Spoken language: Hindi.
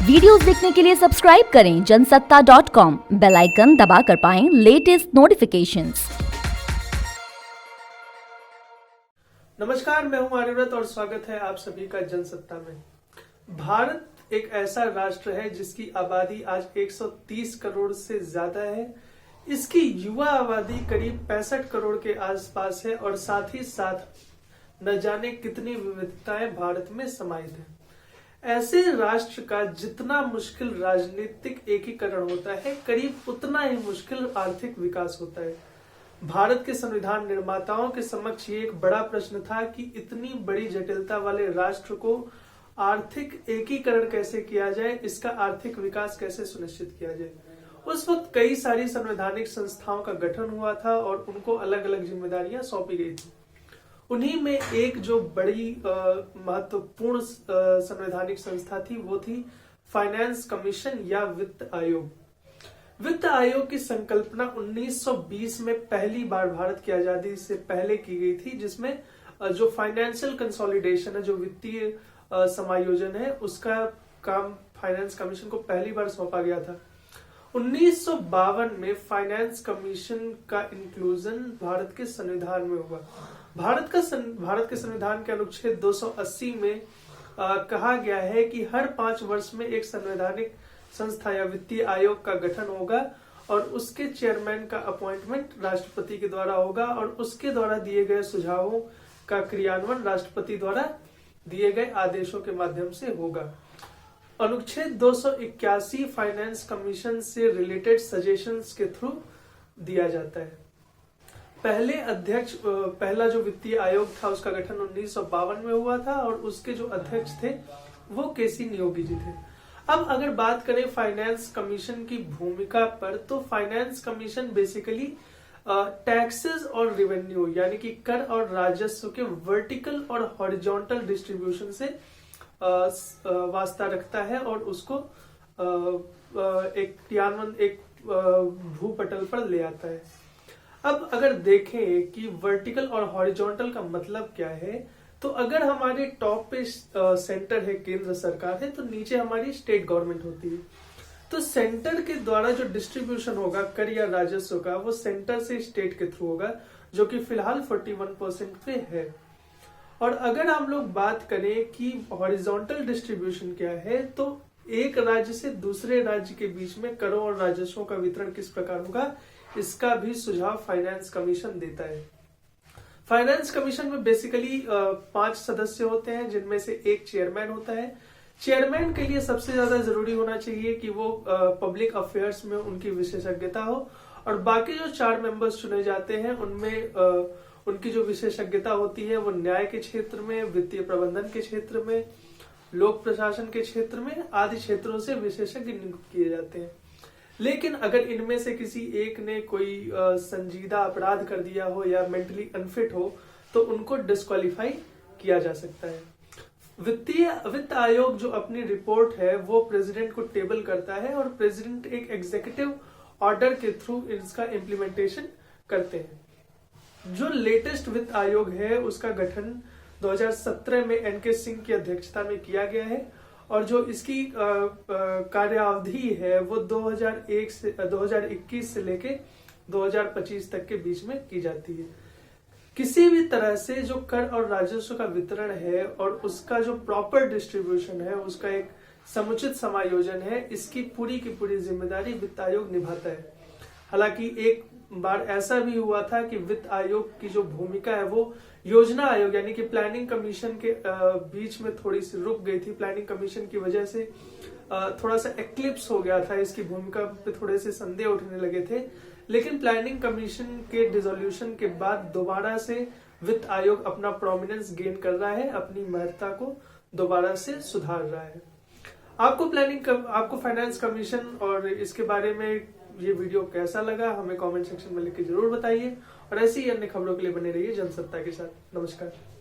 वीडियोस देखने के लिए सब्सक्राइब करें जनसत्ता.com, बेल आइकन दबाकर पाएं लेटेस्ट नोटिफिकेशंस। नमस्कार, मैं हूं आर्यव्रत और स्वागत है आप सभी का जनसत्ता में। भारत एक ऐसा राष्ट्र है जिसकी आबादी आज 130 करोड़ से ज्यादा है। इसकी युवा आबादी करीब 65 करोड़ के आसपास है और साथ ही साथ न जाने कितनी विविधताएं भारत में समाहित है। ऐसे राष्ट्र का जितना मुश्किल राजनीतिक एकीकरण होता है, करीब उतना ही मुश्किल आर्थिक विकास होता है। भारत के संविधान निर्माताओं के समक्ष ये एक बड़ा प्रश्न था कि इतनी बड़ी जटिलता वाले राष्ट्र को आर्थिक एकीकरण कैसे किया जाए, इसका आर्थिक विकास कैसे सुनिश्चित किया जाए। उस वक्त कई सारी संवैधानिक संस्थाओं का गठन हुआ था और उनको अलग अलग जिम्मेदारियां सौंपी गई थी। उन्हीं में एक जो बड़ी महत्वपूर्ण संवैधानिक संस्था थी वो थी फाइनेंस कमीशन या वित्त आयोग। वित्त आयोग की संकल्पना 1920 में पहली बार भारत की आजादी से पहले की गई थी, जिसमें जो फाइनेंशियल कंसोलिडेशन है, जो वित्तीय समायोजन है, उसका काम फाइनेंस कमीशन को पहली बार सौंपा गया था। 1952 में फाइनेंस कमीशन का इंक्लूजन भारत के संविधान में हुआ। भारत के संविधान के अनुच्छेद 280 में कहा गया है कि हर 5 वर्ष में एक संवैधानिक संस्था या वित्तीय आयोग का गठन होगा और उसके चेयरमैन का अपॉइंटमेंट राष्ट्रपति के द्वारा होगा और उसके द्वारा दिए गए सुझावों का क्रियान्वयन राष्ट्रपति द्वारा दिए गए आदेशों के माध्यम से होगा। अनुच्छेद 281 फाइनेंस कमीशन से रिलेटेड सजेशंस के थ्रू दिया जाता है। पहला जो वित्तीय आयोग था उसका गठन 1952 में हुआ था और उसके जो अध्यक्ष थे वो केसी नियोगी जी थे। अब अगर बात करें फाइनेंस कमीशन की भूमिका पर, तो फाइनेंस कमीशन बेसिकली टैक्सेस और रेवेन्यू यानी कि कर और राजस्व के वर्टिकल और हॉरिजॉन्टल डिस्ट्रीब्यूशन से वास्ता रखता है और उसको एक भूपटल पर ले आता है। अब अगर देखें कि वर्टिकल और हॉरिजॉन्टल का मतलब क्या है, तो अगर हमारे टॉप पे सेंटर है, केंद्र सरकार है, तो नीचे हमारी स्टेट गवर्नमेंट होती है। तो सेंटर के द्वारा जो डिस्ट्रीब्यूशन होगा कर या राजस्व का, वो सेंटर से स्टेट के थ्रू होगा, जो कि फिलहाल 41% पे है। और अगर हम लोग बात करें कि हॉरिजॉन्टल डिस्ट्रीब्यूशन क्या है, तो एक राज्य से दूसरे राज्य के बीच में करों और राजस्वों का वितरण किस प्रकार होगा, इसका भी सुझाव फाइनेंस कमीशन देता है। फाइनेंस कमीशन में बेसिकली 5 सदस्य होते हैं, जिनमें से एक चेयरमैन होता है। चेयरमैन के लिए सबसे ज्यादा जरूरी होना चाहिए कि वो पब्लिक अफेयर्स में उनकी विशेषज्ञता हो और बाकी जो 4 मेंबर्स चुने जाते हैं उनमें उनकी जो विशेषज्ञता होती है वो न्याय के क्षेत्र में, वित्तीय प्रबंधन के क्षेत्र में, लोक प्रशासन के क्षेत्र में आदि क्षेत्रों से विशेषज्ञ नियुक्त किए जाते हैं। लेकिन अगर इनमें से किसी एक ने कोई संजीदा अपराध कर दिया हो या मेंटली अनफिट हो तो उनको डिस्क्वालीफाई किया जा सकता है। वित्त आयोग जो अपनी रिपोर्ट है वो प्रेसिडेंट को टेबल करता है और प्रेसिडेंट एक एग्जीक्यूटिव ऑर्डर के थ्रू इसका इम्प्लीमेंटेशन करते हैं। जो लेटेस्ट वित्त आयोग है उसका गठन 2017 में एनके सिंह की अध्यक्षता में किया गया है और जो इसकी कार्यावधि है वो 2021 से लेके 2025 तक के बीच में की जाती है। किसी भी तरह से जो कर और राजस्व का वितरण है और उसका जो प्रॉपर डिस्ट्रीब्यूशन है, उसका एक समुचित समायोजन है, इसकी पूरी की पूरी जिम्मेदारी वित्त आयोग निभाता है। हालांकि एक बार ऐसा भी हुआ था कि वित्त आयोग की जो भूमिका है वो योजना आयोग यानी कि प्लानिंग कमीशन के बीच में थोड़ी सी रुक गई थी। प्लानिंग कमीशन की वजह से थोड़ा सा एक्लिप्स हो गया था, इसकी भूमिका पे थोड़े से संदेह उठने लगे थे। लेकिन प्लानिंग कमीशन के डिसोल्यूशन के बाद दोबारा से वित्त आयोग अपना प्रोमिनेंस गेन कर रहा है, अपनी महत्ता को दोबारा से सुधार रहा है। आपको फाइनेंस कमीशन और इसके बारे में ये वीडियो कैसा लगा, हमें कमेंट सेक्शन में लिख के जरूर बताइए और ऐसी ही अन्य खबरों के लिए बने रहिए जनसत्ता के साथ। नमस्कार।